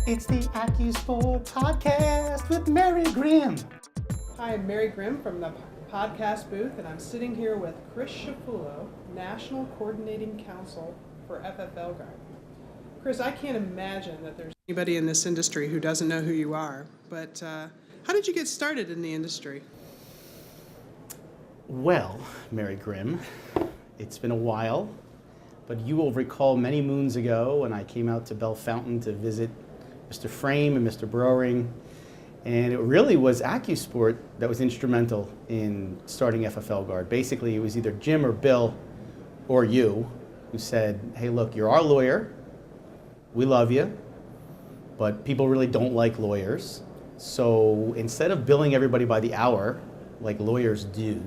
It's the AcuSport Podcast with Mary Grimm. Hi, I'm Mary Grimm from the podcast booth, and I'm sitting here with Chris Chiafullo, National Coordinating Counsel for FFLGuard. Chris, I can't imagine that there's anybody in this industry who doesn't know who you are, but how did you get started in the industry? Well, Mary Grimm, it's been a while, but you will recall many moons ago when I came out to Bell Fountain to visit Mr. Frame and Mr. Broering, and it really was AcuSport that was instrumental in starting FFLGuard. Basically, it was either Jim or Bill or you who said, hey, look, you're our lawyer, we love you, but people really don't like lawyers. So instead of billing everybody by the hour, like lawyers do,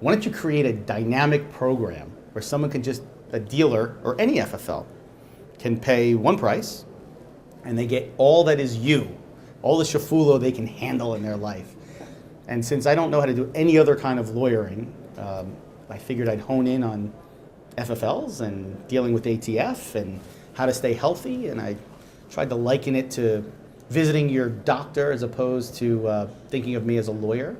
why don't you create a dynamic program where someone can just, a dealer or any FFL, can pay one price and they get all that is you, all the Chiafullo they can handle in their life. And since I don't know how to do any other kind of lawyering, I figured I'd hone in on FFLs and dealing with ATF and how to stay healthy, and I tried to liken it to visiting your doctor as opposed to thinking of me as a lawyer.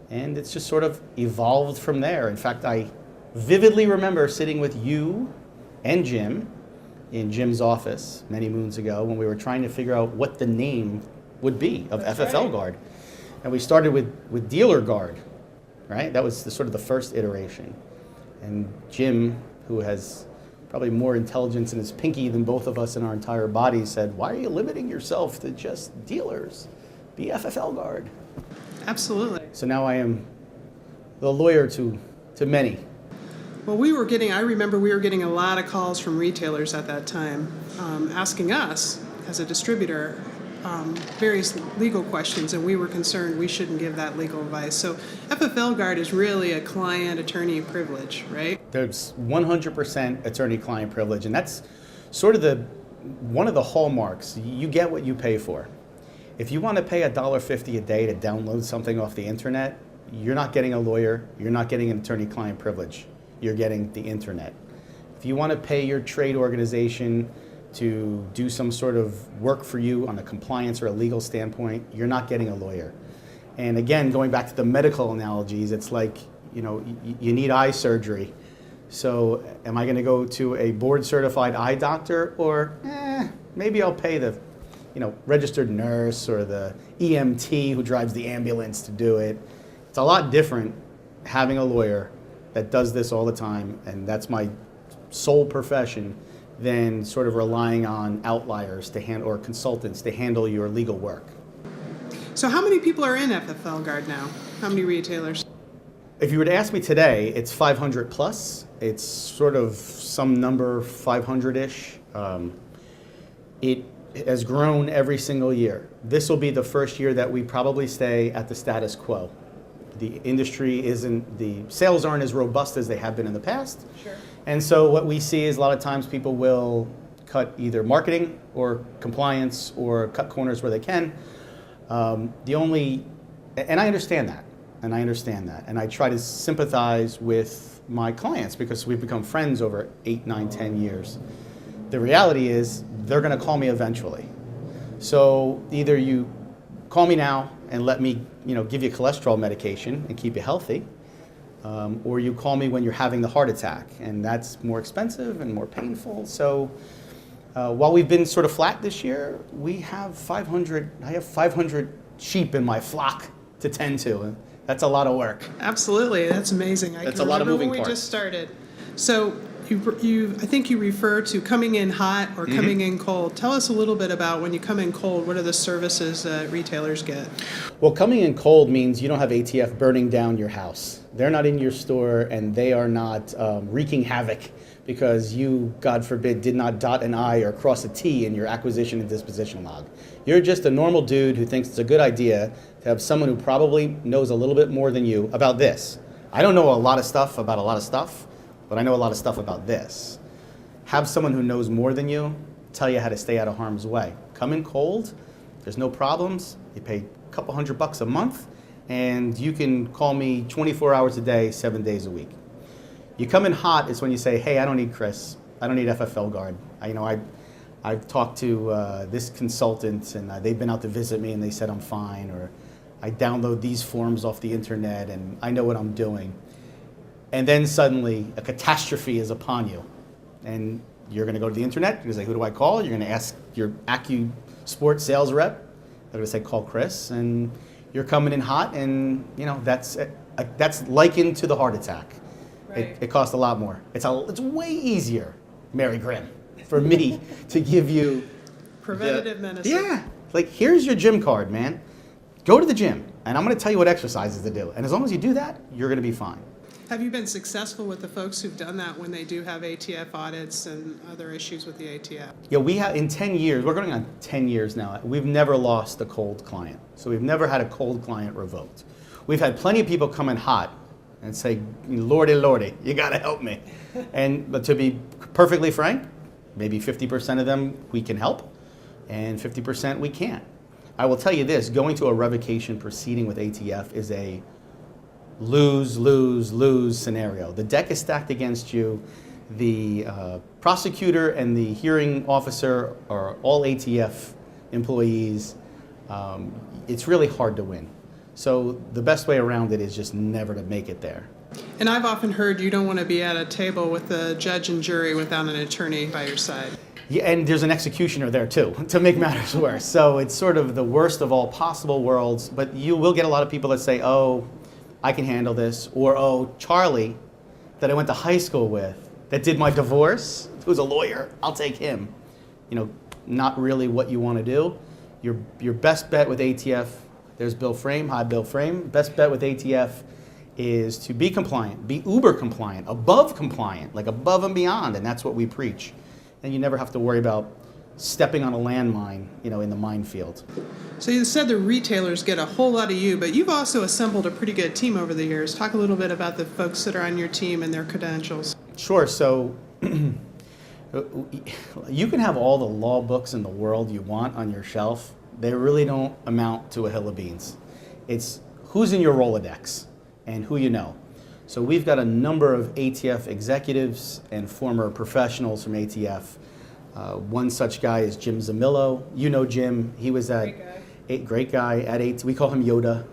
And it's just sort of evolved from there. In fact, I vividly remember sitting with you and Jim in Jim's office many moons ago when we were trying to figure out what the name would be of FFLGuard. Right. And we started with Dealer Guard, right? That was sort of the first iteration. And Jim, who has probably more intelligence in his pinky than both of us in our entire bodies, said, why are you limiting yourself to just dealers? Be FFLGuard. Absolutely. So now I am the lawyer to many. Well, I remember we were getting a lot of calls from retailers at that time asking us, as a distributor, various legal questions, and we were concerned we shouldn't give that legal advice. So FFLGuard is really a client-attorney privilege, right? There's 100% attorney-client privilege, and that's sort of one of the hallmarks. You get what you pay for. If you want to pay $1.50 a day to download something off the internet, you're not getting a lawyer, you're not getting an attorney-client privilege, you're getting the internet. If you want to pay your trade organization to do some sort of work for you on a compliance or a legal standpoint, you're not getting a lawyer. And again, going back to the medical analogies, it's like, you need eye surgery. So am I going to go to a board-certified eye doctor, or maybe I'll pay the registered nurse or the EMT who drives the ambulance to do it. It's a lot different having a lawyer that does this all the time, and that's my sole profession, than sort of relying on outliers or consultants to handle your legal work. So how many people are in FFLGuard now? How many retailers? If you were to ask me today, it's 500 plus. It's sort of some number 500-ish. It has grown every single year. This will be the first year that we probably stay at the status quo. The industry the sales aren't as robust as they have been in the past. Sure. And so what we see is a lot of times people will cut either marketing or compliance or cut corners where they can. And I understand that, and I try to sympathize with my clients because we've become friends over 8, 9, 10 years. The reality is they're going to call me eventually. So either you call me now and let me give you cholesterol medication and keep you healthy, or you call me when you're having the heart attack, and that's more expensive and more painful. So while we've been sort of flat this year, I have 500 sheep in my flock to tend to, and that's a lot of work. Absolutely, that's amazing. That's a lot of moving parts. parts. We just started. So I think you refer to coming in hot or coming in cold. Tell us a little bit about when you come in cold, what are the services that retailers get? Well, coming in cold means you don't have ATF burning down your house. They're not in your store, and they are not wreaking havoc because you, God forbid, did not dot an I or cross a T in your acquisition and disposition log. You're just a normal dude who thinks it's a good idea to have someone who probably knows a little bit more than you about this. I don't know a lot of stuff about a lot of stuff, but I know a lot of stuff about this. Have someone who knows more than you tell you how to stay out of harm's way. Come in cold, there's no problems. You pay a couple $100 a month, and you can call me 24 hours a day, 7 days a week. You come in hot is when you say, hey, I don't need Chris. I don't need FFLGuard. I've talked to this consultant and they've been out to visit me and they said I'm fine, or I download these forms off the internet and I know what I'm doing. And then suddenly a catastrophe is upon you. And you're going to go to the internet, you're going to say, who do I call? You're going to ask your AcuSport sales rep. They're going to say, call Chris. And you're coming in hot, and that's likened to the heart attack. Right. It costs a lot more. It's way easier, Mary Grimm, for me to give you Preventative medicine. Yeah. Like, here's your gym card, man. Go to the gym, and I'm going to tell you what exercises to do. And as long as you do that, you're going to be fine. Have you been successful with the folks who've done that when they do have ATF audits and other issues with the ATF? Yeah, we have, in 10 years, we're going on 10 years now, we've never lost a cold client. So we've never had a cold client revoked. We've had plenty of people come in hot and say, Lordy, Lordy, you got to help me. But to be perfectly frank, maybe 50% of them we can help, and 50% we can't. I will tell you this, going to a revocation proceeding with ATF is a lose, lose, lose scenario. The deck is stacked against you. The prosecutor and the hearing officer are all ATF employees. It's really hard to win. So the best way around it is just never to make it there. And I've often heard you don't want to be at a table with the judge and jury without an attorney by your side. Yeah, and there's an executioner there too, to make matters worse. So it's sort of the worst of all possible worlds, but you will get a lot of people that say, oh, I can handle this, or oh, Charlie, that I went to high school with, that did my divorce, who's a lawyer, I'll take him. Not really what you want to do. Your best bet with ATF, there's Bill Frame, hi Bill Frame, best bet with ATF is to be compliant, be uber compliant, above compliant, like above and beyond, and that's what we preach. And you never have to worry about stepping on a landmine, in the minefield. So you said the retailers get a whole lot of you, but you've also assembled a pretty good team over the years. Talk a little bit about the folks that are on your team and their credentials. Sure. So you can have all the law books in the world you want on your shelf. They really don't amount to a hill of beans. It's who's in your Rolodex and who you know. So we've got a number of ATF executives and former professionals from ATF. One such guy is Jim Zamillo. You know Jim. He was great guy at ATF. We call him Yoda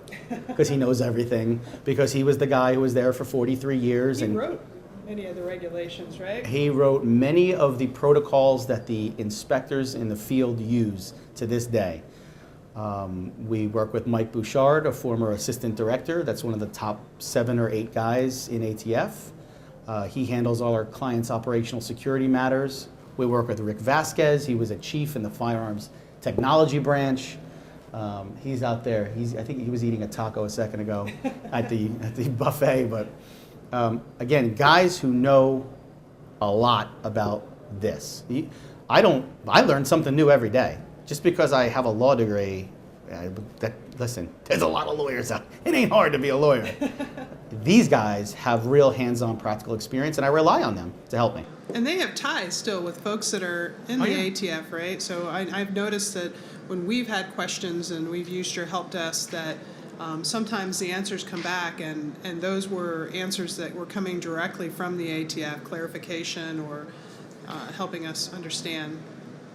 because he knows everything, because he was the guy who was there for 43 years. He wrote many of the regulations, right? He wrote many of the protocols that the inspectors in the field use to this day. We work with Mike Bouchard, a former assistant director. That's one of the top 7 or 8 guys in ATF. He handles all our clients' operational security matters. We work with Rick Vasquez. He was a chief in the firearms technology branch. He's out there. I think he was eating a taco a second ago at the buffet. But again, guys who know a lot about this. I learn something new every day. Just because I have a law degree, listen, there's a lot of lawyers out. It ain't hard to be a lawyer. These guys have real hands-on practical experience, and I rely on them to help me. And they have ties still with folks that are in the ATF, right? So I've noticed that when we've had questions and we've used your help desk, that sometimes the answers come back, and those were answers that were coming directly from the ATF, clarification or helping us understand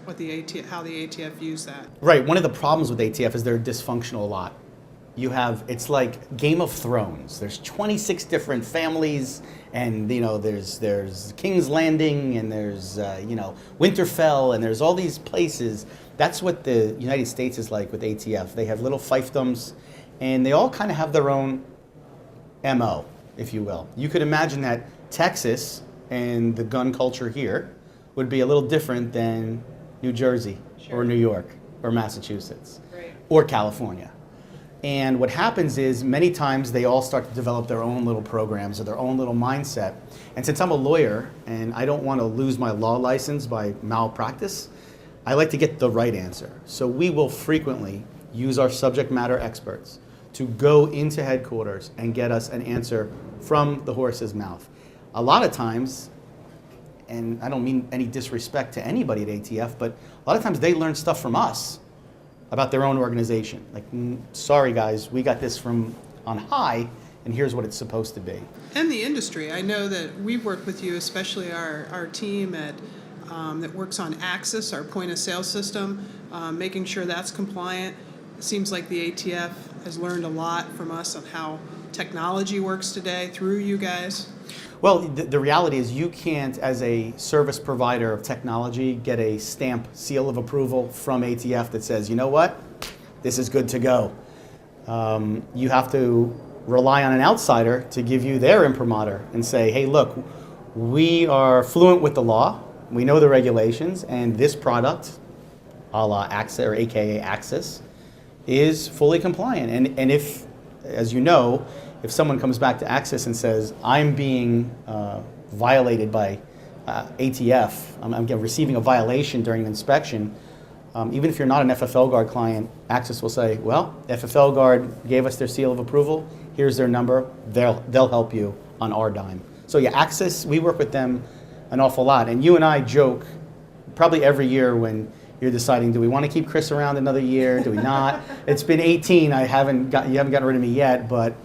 how the ATF views that. Right. One of the problems with ATF is they're dysfunctional a lot. It's like Game of Thrones. There's 26 different families, and there's King's Landing, and there's Winterfell, and there's all these places. That's what the United States is like with ATF. They have little fiefdoms, and they all kind of have their own MO, if you will. You could imagine that Texas and the gun culture here would be a little different than New Jersey, or New York, or Massachusetts, or California. And what happens is many times they all start to develop their own little programs or their own little mindset. And since I'm a lawyer and I don't want to lose my law license by malpractice, I like to get the right answer. So we will frequently use our subject matter experts to go into headquarters and get us an answer from the horse's mouth. A lot of times, and I don't mean any disrespect to anybody at ATF, but a lot of times they learn stuff from us about their own organization. Like, sorry guys, we got this from on high, and here's what it's supposed to be. And the industry. I know that we've worked with you, especially our team at that works on Axis, our point of sale system, making sure that's compliant. It seems like the ATF has learned a lot from us on how technology works today through you guys. Well, the reality is you can't, as a service provider of technology, get a stamp seal of approval from ATF that says, you know what, this is good to go. You have to rely on an outsider to give you their imprimatur and say, hey, look, we are fluent with the law, we know the regulations, and this product, a la Axis or AKA Axis, is fully compliant. And if, as you know, if someone comes back to Axis and says, I'm being violated by ATF, I'm receiving a violation during an inspection, even if you're not an FFLGuard client, Axis will say, well, FFLGuard gave us their seal of approval, here's their number, they'll help you on our dime. So yeah, Axis, we work with them an awful lot. And you and I joke probably every year when you're deciding, do we want to keep Chris around another year, do we not? It's been 18, you haven't gotten rid of me yet, but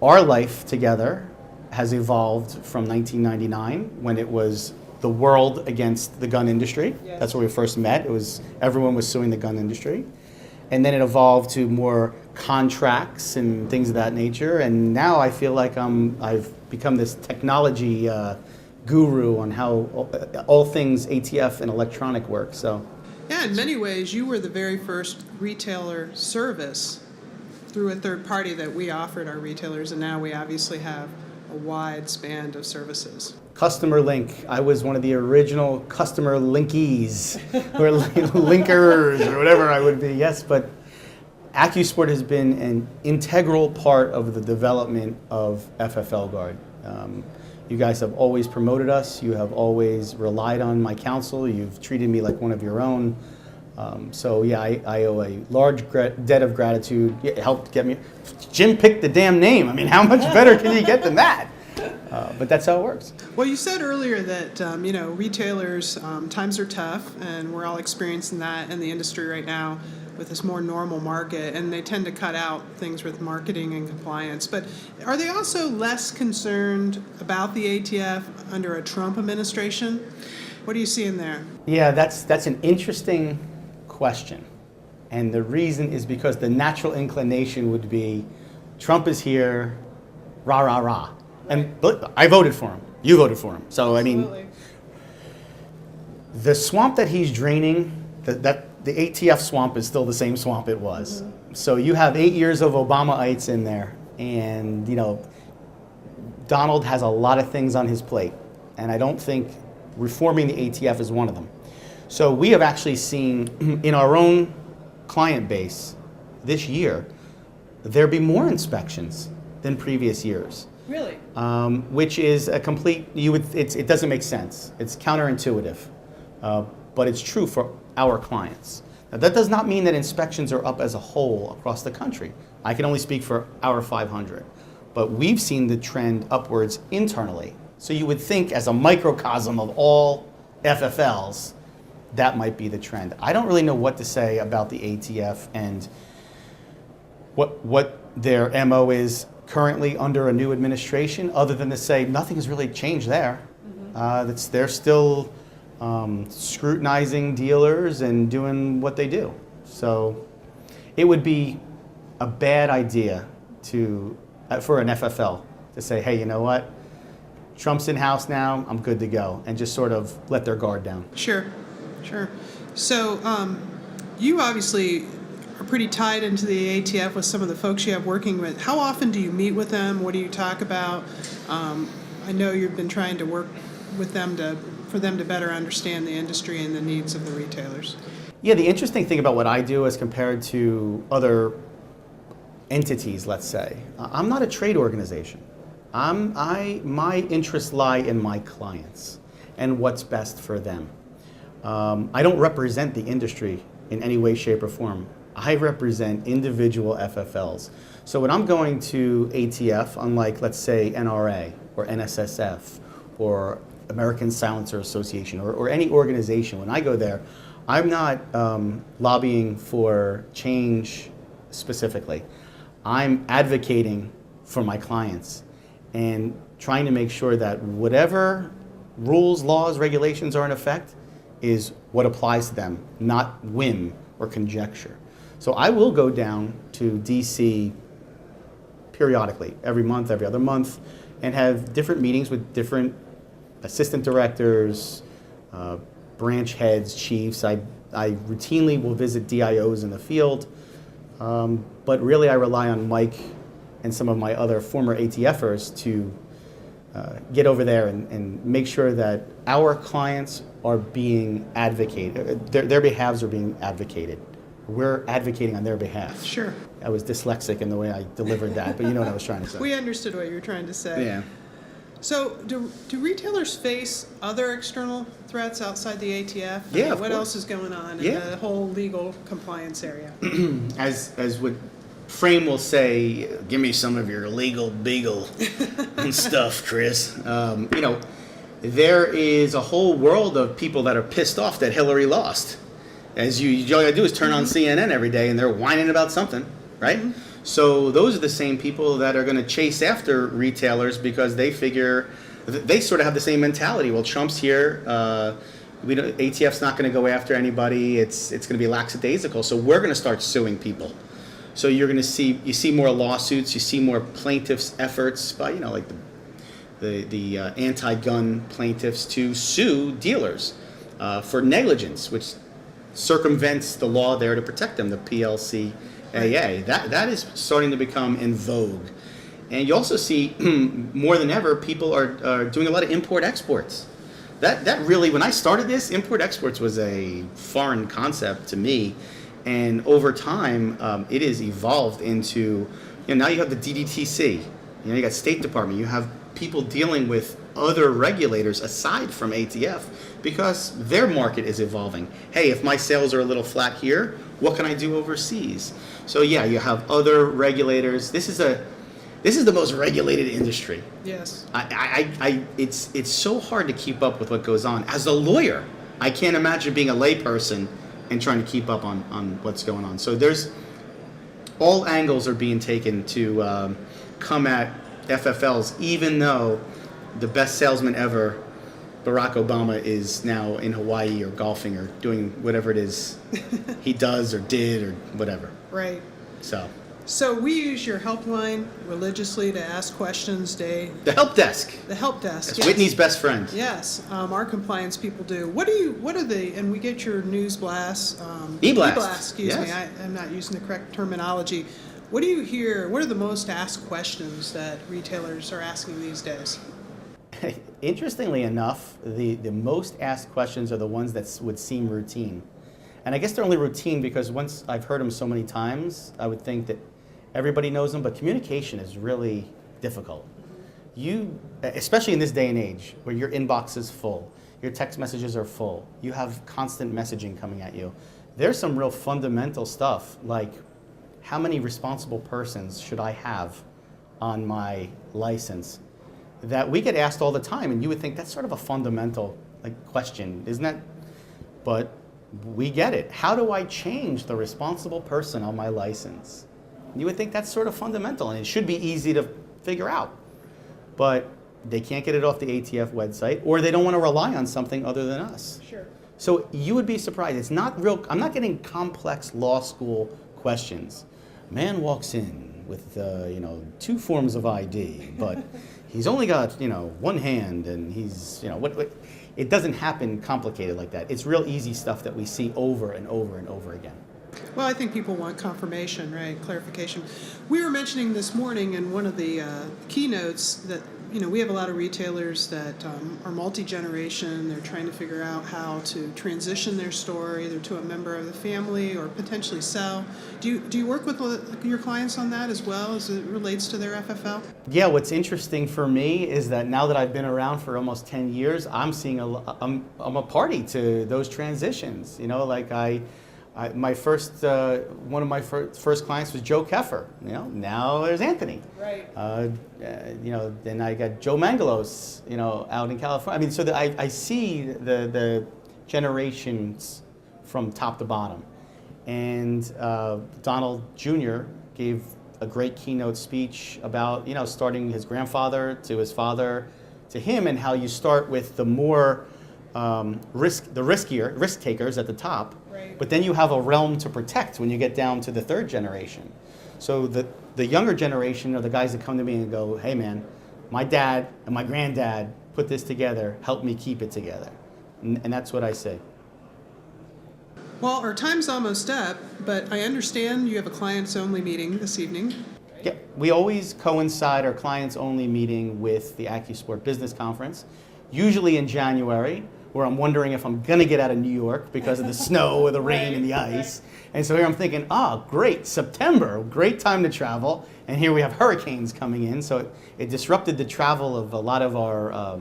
our life together has evolved from 1999 when it was the world against the gun industry. Yes. That's where we first met. Everyone was suing the gun industry. And then it evolved to more contracts and things of that nature. And now I feel like I've become this technology guru on how all things ATF and electronic work. So, Yeah, in many ways, you were the very first retailer service through a third party that we offered our retailers, and now we obviously have a wide span of services. Customer Link. I was one of the original customer linkies, or linkers, or whatever I would be. Yes, but AcuSport has been an integral part of the development of FFLGuard. You guys have always promoted us. You have always relied on my counsel. You've treated me like one of your own. So yeah, I owe a large debt of gratitude. It helped get me. Jim picked the damn name. I mean, how much better can you get than that? But that's how it works. Well, you said earlier that retailers, times are tough, and we're all experiencing that in the industry right now with this more normal market, and they tend to cut out things with marketing and compliance. But are they also less concerned about the ATF under a Trump administration? What are you seeing there? Yeah, that's an interesting question. And the reason is because the natural inclination would be Trump is here, rah, rah, rah. And look, I voted for him. You voted for him. So, Absolutely. I mean, the swamp that he's draining, the ATF swamp is still the same swamp it was. Mm-hmm. So you have 8 years of Obamaites in there. And, Donald has a lot of things on his plate. And I don't think reforming the ATF is one of them. So we have actually seen in our own client base this year, there be more inspections than previous years. Really? Which is a complete, it doesn't make sense. It's counterintuitive, but it's true for our clients. Now, that does not mean that inspections are up as a whole across the country. I can only speak for our 500, but we've seen the trend upwards internally. So you would think as a microcosm of all FFLs, that might be the trend. I don't really know what to say about the ATF and what their MO is currently under a new administration, other than to say nothing has really changed there. Mm-hmm. They're still scrutinizing dealers and doing what they do. So it would be a bad idea for an FFL to say, hey, you know what? Trump's in house now, I'm good to go, and just sort of let their guard down. Sure. So you obviously are pretty tied into the ATF with some of the folks you have working with. How often do you meet with them? What do you talk about? I know you've been trying to work with them for them to better understand the industry and the needs of the retailers. Yeah, the interesting thing about what I do as compared to other entities, let's say, I'm not a trade organization. My interests lie in my clients and what's best for them. I don't represent the industry in any way, shape, or form. I represent individual FFLs. So when I'm going to ATF, unlike, let's say, NRA or NSSF or American Silencer Association or any organization, when I go there, I'm not lobbying for change specifically. I'm advocating for my clients and trying to make sure that whatever rules, laws, regulations are in effect is what applies to them, not whim or conjecture. So I will go down to DC periodically, every month, every other month, and have different meetings with different assistant directors, branch heads, chiefs. I routinely will visit DIOs in the field, but really I rely on Mike and some of my other former ATFers to get over there and make sure that our clients are being advocated, their behalves are being advocated. We're advocating on their behalf. Sure. I was dyslexic in the way I delivered that, but you know what I was trying to say. We understood what you were trying to say. Yeah. So, do retailers face other external threats outside the ATF? Yeah, of What course. else is going on in Yeah. the whole legal compliance area? As what Frame will say, give me some of your legal beagle and stuff, Chris. You know, there is a whole world of people that are pissed off that Hillary lost. As all you gotta do is turn on CNN every day and they're whining about something, right? So those are the same people that are gonna chase after retailers because they figure, they sort of have the same mentality. Well, Trump's here, ATF's not gonna go after anybody, it's gonna be lackadaisical, so we're gonna start suing people. So you're gonna see more lawsuits, you see more plaintiffs' efforts by, you know, like the anti-gun plaintiffs to sue dealers for negligence, which circumvents the law there to protect them, the PLCAA. That is starting to become in vogue. And you also see, more than ever, people are doing a lot of import-exports. That really, when I started this, import-exports was a foreign concept to me. And over time, it has evolved into, you know, now you have the DDTC, you know, you got State Department, you have people dealing with other regulators aside from ATF because their market is evolving. Hey, if my sales are a little flat here, what can I do overseas? So yeah, you have other regulators. This is the most regulated industry. Yes. It's so hard to keep up with what goes on. As a lawyer, I can't imagine being a layperson and trying to keep up on what's going on. So there's all angles are being taken to come at FFLs, even though the best salesman ever, Barack Obama, is now in Hawaii or golfing or doing whatever it is he does or did or whatever. Right. So we use your helpline religiously to ask questions, Dave. the help desk. The help desk. That's Yes. Whitney's best friend. Yes, our compliance people do. What are the, and we get your news blasts. E-blast. Excuse me, Yes. I'm not using the correct terminology. What do you hear, what are the most asked questions that retailers are asking these days? Interestingly enough, the most asked questions are the ones that would seem routine. And I guess they're only routine because once I've heard them so many times, I would think that everybody knows them, but communication is really difficult. Especially in this day and age where your inbox is full, your text messages are full, you have constant messaging coming at you. There's some real fundamental stuff like how many responsible persons should I have on my license that we get asked all the time, and you would think that's sort of a fundamental question, isn't it? But we get it. How do I change the responsible person on my license? You would think that's sort of fundamental, and it should be easy to figure out. But they can't get it off the ATF website, or they don't want to rely on something other than us. Sure. So you would be surprised. It's not real. I'm not getting complex law school questions. Man walks in with 2 forms of ID, but he's only got one hand, and he's what. It doesn't happen complicated like that. It's real easy stuff that we see over and over and over again. Well, I think people want confirmation, right? Clarification. We were mentioning this morning in one of the keynotes that we have a lot of retailers that are multi-generation. They're trying to figure out how to transition their store either to a member of the family or potentially sell. Do you work with your clients on that as well as it relates to their FFL? Yeah, what's interesting for me is that now that I've been around for almost 10 years, I'm seeing I'm a party to those transitions. My first one of my first clients was Joe Keffer. Now there's Anthony. Right. Then I got Joe Mangalos. Out in California. I mean, so I see the generations from top to bottom. And Donald Jr. gave a great keynote speech about starting his grandfather to his father to him and how you start with the more risk takers at the top, Right. but then you have a realm to protect when you get down to the third generation. So the younger generation are the guys that come to me and go, hey man, my dad and my granddad put this together, help me keep it together. And that's what I say. Well, our time's almost up, but I understand you have a clients-only meeting this evening. Yeah, we always coincide our clients-only meeting with the AcuSport Business Conference, usually in January, where I'm wondering if I'm going to get out of New York because of the snow or the rain and the ice. And so here I'm thinking, great, September, great time to travel. And here we have hurricanes coming in, so it disrupted the travel of a lot of our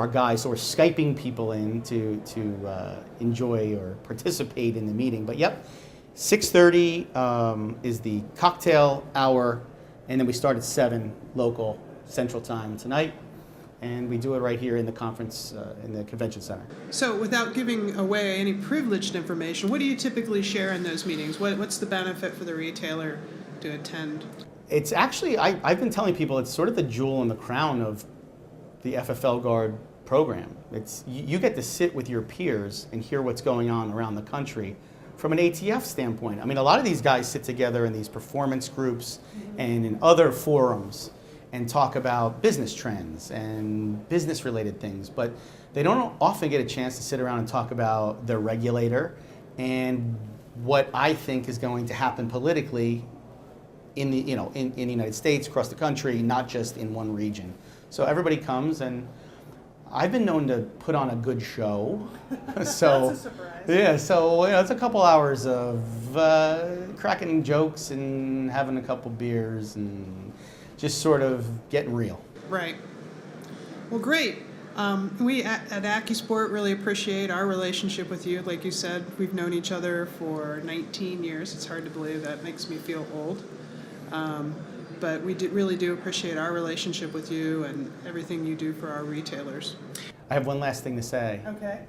guys. So we're Skyping people in to enjoy or participate in the meeting. But yep, 6:30 is the cocktail hour, and then we start at 7 local Central Time tonight. And we do it right here in the conference, in the convention center. So without giving away any privileged information, what do you typically share in those meetings? What's the benefit for the retailer to attend? It's actually, I've been telling people, it's sort of the jewel in the crown of the FFLGuard program. You get to sit with your peers and hear what's going on around the country from an ATF standpoint. I mean, a lot of these guys sit together in these performance groups and in other forums and talk about business trends and business-related things, but they don't often get a chance to sit around and talk about their regulator and what I think is going to happen politically in the United States, across the country, not just in one region. So everybody comes, and I've been known to put on a good show. So That's a surprise. yeah, so it's a couple hours of cracking jokes and having a couple beers and just sort of getting real. Right. Well, great. We at AcuSport really appreciate our relationship with you. Like you said, we've known each other for 19 years. It's hard to believe. That makes me feel old. But we really do appreciate our relationship with you and everything you do for our retailers. I have one last thing to say. Okay.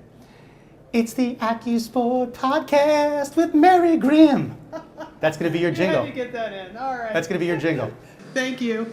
It's the AcuSport Podcast with Mary Grimm. That's going to be your You had jingle. to get that in. All right. That's going to be your jingle. Thank you.